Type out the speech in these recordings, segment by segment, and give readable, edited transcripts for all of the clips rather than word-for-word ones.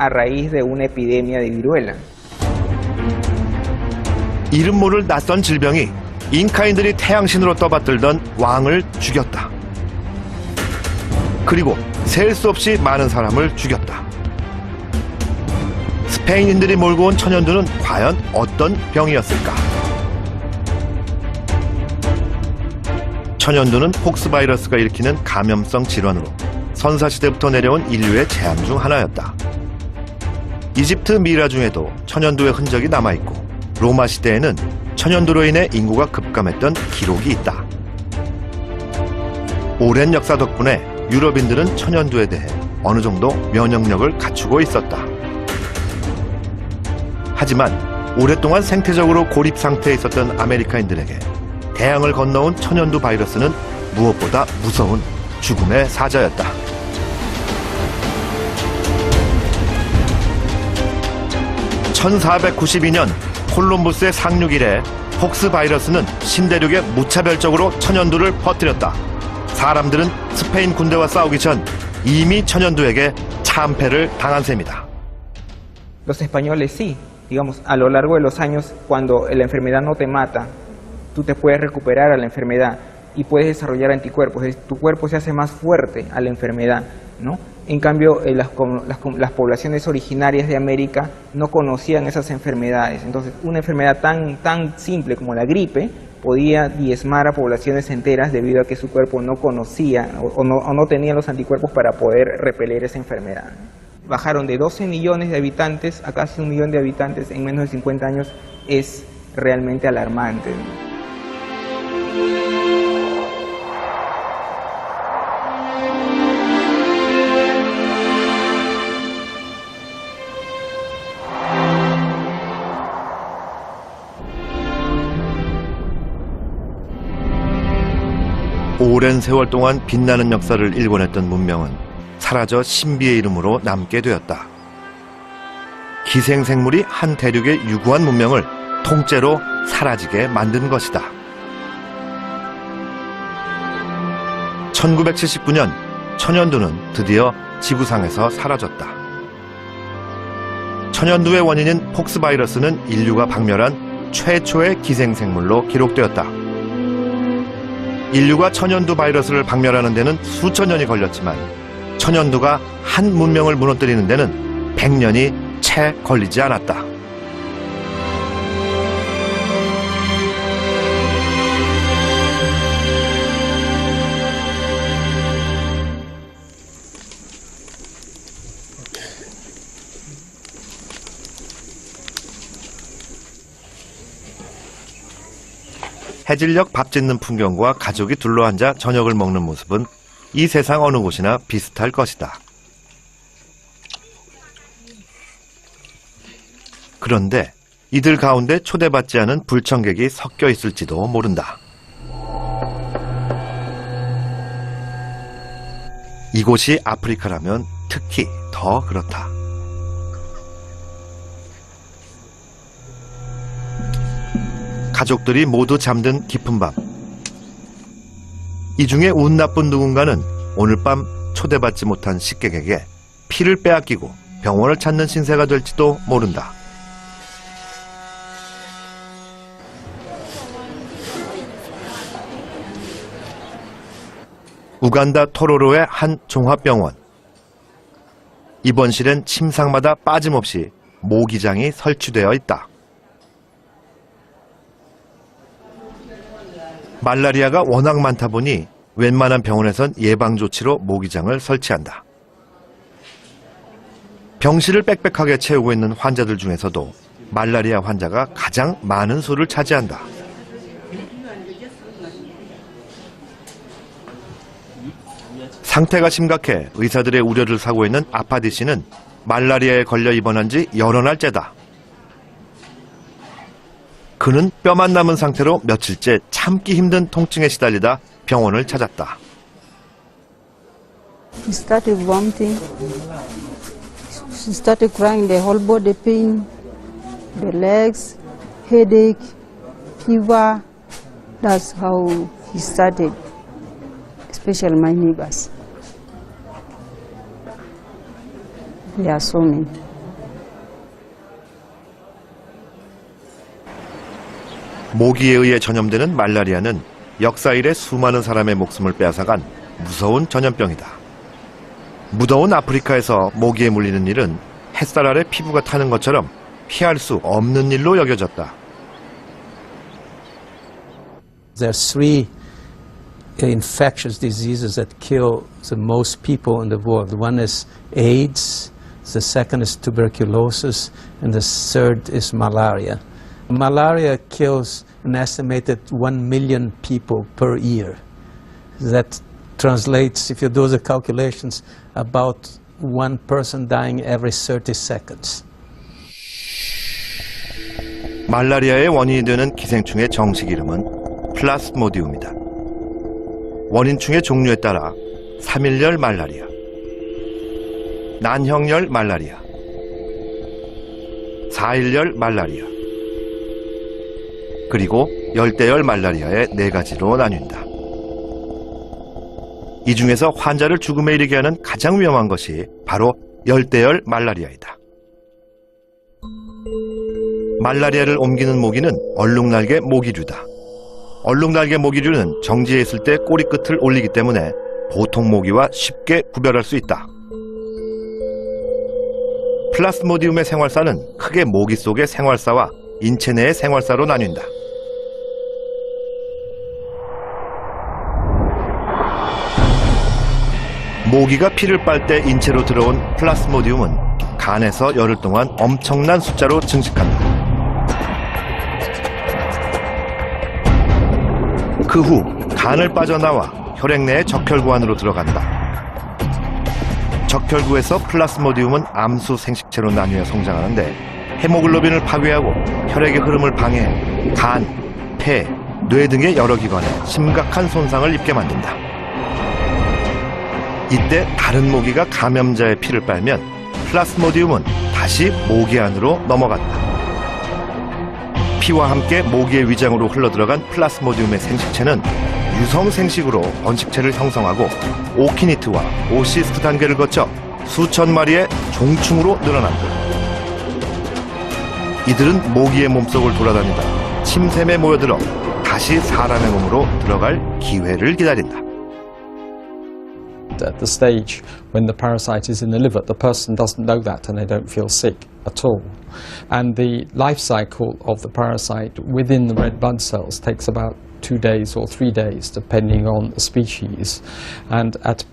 a raíz de una epidemia de viruela. 이름 모를 낯선 질병이 잉카인들이 태양신으로 떠받들던 왕을 죽였다. 그리고 셀 수 없이 많은 사람을 죽였다. 스페인인들이 몰고 온 천연두는 과연 어떤 병이었을까? 천연두는 폭스바이러스가 일으키는 감염성 질환으로 선사시대부터 내려온 인류의 재앙 중 하나였다. 이집트 미라 중에도 천연두의 흔적이 남아있고 로마 시대에는 천연두로 인해 인구가 급감했던 기록이 있다. 오랜 역사 덕분에 유럽인들은 천연두에 대해 어느 정도 면역력을 갖추고 있었다. 하지만 오랫동안 생태적으로 고립 상태에 있었던 아메리카인들에게 대양을 건너온 천연두 바이러스는 무엇보다 무서운 죽음의 사자였다. (1492년) 콜럼버스의 상륙 이래 폭스 바이러스는 신대륙에 무차별적으로 천연두를 퍼뜨렸다. 사람들은 스페인 군대와 싸우기 전 이미 천연두에게 참패를 당한 셈이다. Los españoles sí, digamos, a lo largo de los años, cuando la enfermedad no te mata, tú te puedes recuperar a la enfermedad y puedes desarrollar anticuerpos. Tu cuerpo se hace más fuerte a la enfermedad, ¿no? En cambio, las poblaciones originarias de América no conocían esas enfermedades. Entonces, una enfermedad tan simple como la gripe podía diezmar a poblaciones enteras debido a que su cuerpo no conocía o no tenía los anticuerpos para poder repeler esa enfermedad. Bajaron de 12 millones de habitantes a casi 1 millón de habitantes en menos de 50 años. Es realmente alarmante. 오랜 세월 동안 빛나는 역사를 일궈냈던 문명은 사라져 신비의 이름으로 남게 되었다. 기생생물이 한 대륙의 유구한 문명을 통째로 사라지게 만든 것이다. 1979년 천연두는 드디어 지구상에서 사라졌다. 천연두의 원인인 폭스바이러스는 인류가 박멸한 최초의 기생생물로 기록되었다. 인류가 천연두 바이러스를 박멸하는 데는 수천 년이 걸렸지만 천연두가 한 문명을 무너뜨리는 데는 100년이 채 걸리지 않았다. 해질녘 밥 짓는 풍경과 가족이 둘러앉아 저녁을 먹는 모습은 이 세상 어느 곳이나 비슷할 것이다. 그런데 이들 가운데 초대받지 않은 불청객이 섞여 있을지도 모른다. 이곳이 아프리카라면 특히 더 그렇다. 가족들이 모두 잠든 깊은 밤. 이 중에 운 나쁜 누군가는 오늘 밤 초대받지 못한 식객에게 피를 빼앗기고 병원을 찾는 신세가 될지도 모른다. 우간다 토로로의 한 종합병원. 입원실엔 침상마다 빠짐없이 모기장이 설치되어 있다. 말라리아가 워낙 많다 보니 웬만한 병원에선 예방조치로 모기장을 설치한다. 병실을 빽빽하게 채우고 있는 환자들 중에서도 말라리아 환자가 가장 많은 수를 차지한다. 상태가 심각해 의사들의 우려를 사고 있는 아파디 씨는 말라리아에 걸려 입원한 지 여러 날째다. 그는 뼈만 남은 상태로 며칠째 참기 힘든 통증에 시달리다 병원을 찾았다. She started vomiting. She started crying. The whole body pain, the legs, headache, fever. That's how he started. Especially my neighbors. There are so many. 모기에 의해 전염되는 말라리아는 역사 이래 수많은 사람의 목숨을 빼앗아간 무서운 전염병이다. 무더운 아프리카에서 모기에 물리는 일은 햇살 아래 피부가 타는 것처럼 피할 수 없는 일로 여겨졌다. There are three infectious diseases that kill the most people in the world. One is AIDS, the second is tuberculosis, and the third is malaria. Malaria kills an estimated 1 million people per year. That translates, if you do the calculations, about one person dying every 30 seconds. 말라리아의 원인이 되는 기생충의 정식 이름은 플라스모디움이다. 원인충의 종류에 따라 3일열 말라리아, 난형열 말라리아, 4일열 말라리아, 그리고 열대열 말라리아의 4가지로 나뉜다. 이 중에서 환자를 죽음에 이르게 하는 가장 위험한 것이 바로 열대열 말라리아이다. 말라리아를 옮기는 모기는 얼룩날개 모기류다. 얼룩날개 모기류는 정지해 있을 때 꼬리 끝을 올리기 때문에 보통 모기와 쉽게 구별할 수 있다. 플라스모디움의 생활사는 크게 모기 속의 생활사와 인체 내의 생활사로 나뉜다. 모기가 피를 빨 때 인체로 들어온 플라스모디움은 간에서 열흘 동안 엄청난 숫자로 증식한다. 그 후 간을 빠져나와 혈액 내의 적혈구 안으로 들어간다. 적혈구에서 플라스모디움은 암수 생식체로 나뉘어 성장하는데 헤모글로빈을 파괴하고 혈액의 흐름을 방해해 간, 폐, 뇌 등의 여러 기관에 심각한 손상을 입게 만든다. 이때 다른 모기가 감염자의 피를 빨면 플라스모디움은 다시 모기 안으로 넘어간다. 피와 함께 모기의 위장으로 흘러들어간 플라스모디움의 생식체는 유성 생식으로 번식체를 형성하고 오키니트와 오시스트 단계를 거쳐 수천 마리의 종충으로 늘어난다. 이들은 모기의 몸속을 돌아다니다 침샘에 모여들어 다시 사람의 몸으로 들어갈 기회를 기다린다. At the stage when the parasite is in the liver, the person doesn't know that and they don't feel sick at all. And the life cycle of the parasite within the red blood cells takes about 2 days or 3 days, depending on the species. And at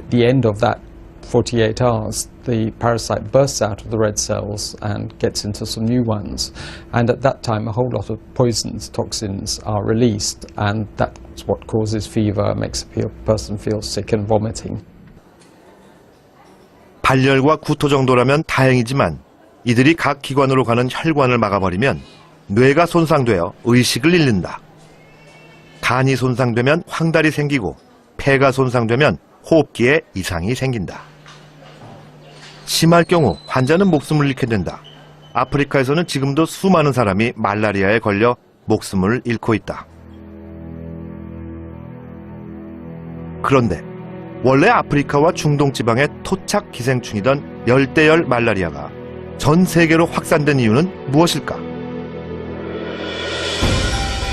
the end of that 48 hours, the parasite bursts out of the red cells and gets into some new ones. And at that time, a whole lot of poisons, toxins are released, and that's what causes fever, makes a person feel sick and vomiting. 발열과 구토 정도라면 다행이지만 이들이 각 기관으로 가는 혈관을 막아버리면 뇌가 손상되어 의식을 잃는다. 간이 손상되면 황달이 생기고 폐가 손상되면 호흡기에 이상이 생긴다. 심할 경우 환자는 목숨을 잃게 된다. 아프리카에서는 지금도 수많은 사람이 말라리아에 걸려 목숨을 잃고 있다. 그런데 원래 아프리카와 중동 지방의 토착 기생충이던 열대열 말라리아가 전 세계로 확산된 이유는 무엇일까?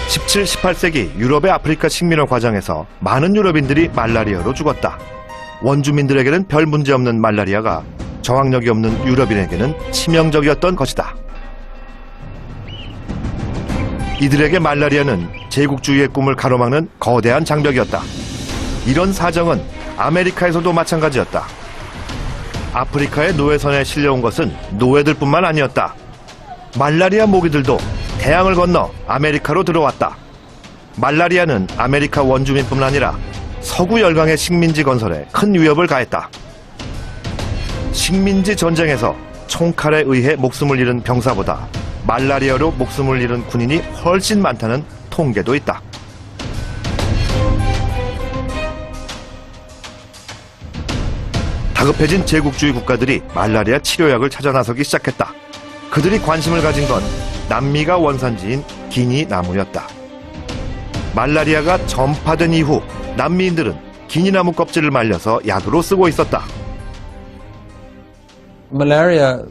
17, 18세기 유럽의 아프리카 식민화 과정에서 많은 유럽인들이 말라리아로 죽었다. 원주민들에게는 별 문제 없는 말라리아가 저항력이 없는 유럽인에게는 치명적이었던 것이다. 이들에게 말라리아는 제국주의의 꿈을 가로막는 거대한 장벽이었다. 이런 사정은 아메리카에서도 마찬가지였다. 아프리카의 노예선에 실려온 것은 노예들뿐만 아니었다. 말라리아 모기들도 대양을 건너 아메리카로 들어왔다. 말라리아는 아메리카 원주민뿐만 아니라 서구 열강의 식민지 건설에 큰 위협을 가했다. 식민지 전쟁에서 총칼에 의해 목숨을 잃은 병사보다 말라리아로 목숨을 잃은 군인이 훨씬 많다는 통계도 있다. 다급해진 제국주의 국가들이 말라리아 치료약을 찾아 나서기 시작했다. 그들이 관심을 가진 건 남미가 원산지인 기니 나무였다. 말라리아가 전파된 이후 남미인들은 기니나무 껍질을 말려서 약으로 쓰고 있었다. Malaria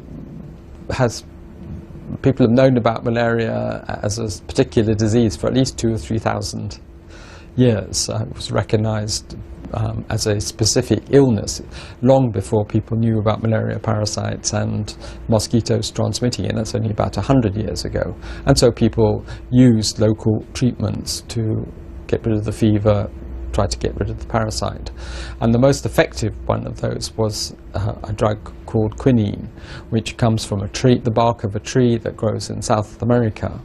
has people have known about malaria as a particular disease for at least 2,000 or 3,000 years. It was recognized as a specific illness long before people knew about malaria parasites and mosquitoes transmitting it, and that's only about 100 years ago. And so people used local treatments to get rid of the fever, try to get rid of the parasite. And the most effective one of those was a drug called quinine, which comes from a tree, the bark of a tree that grows in South America.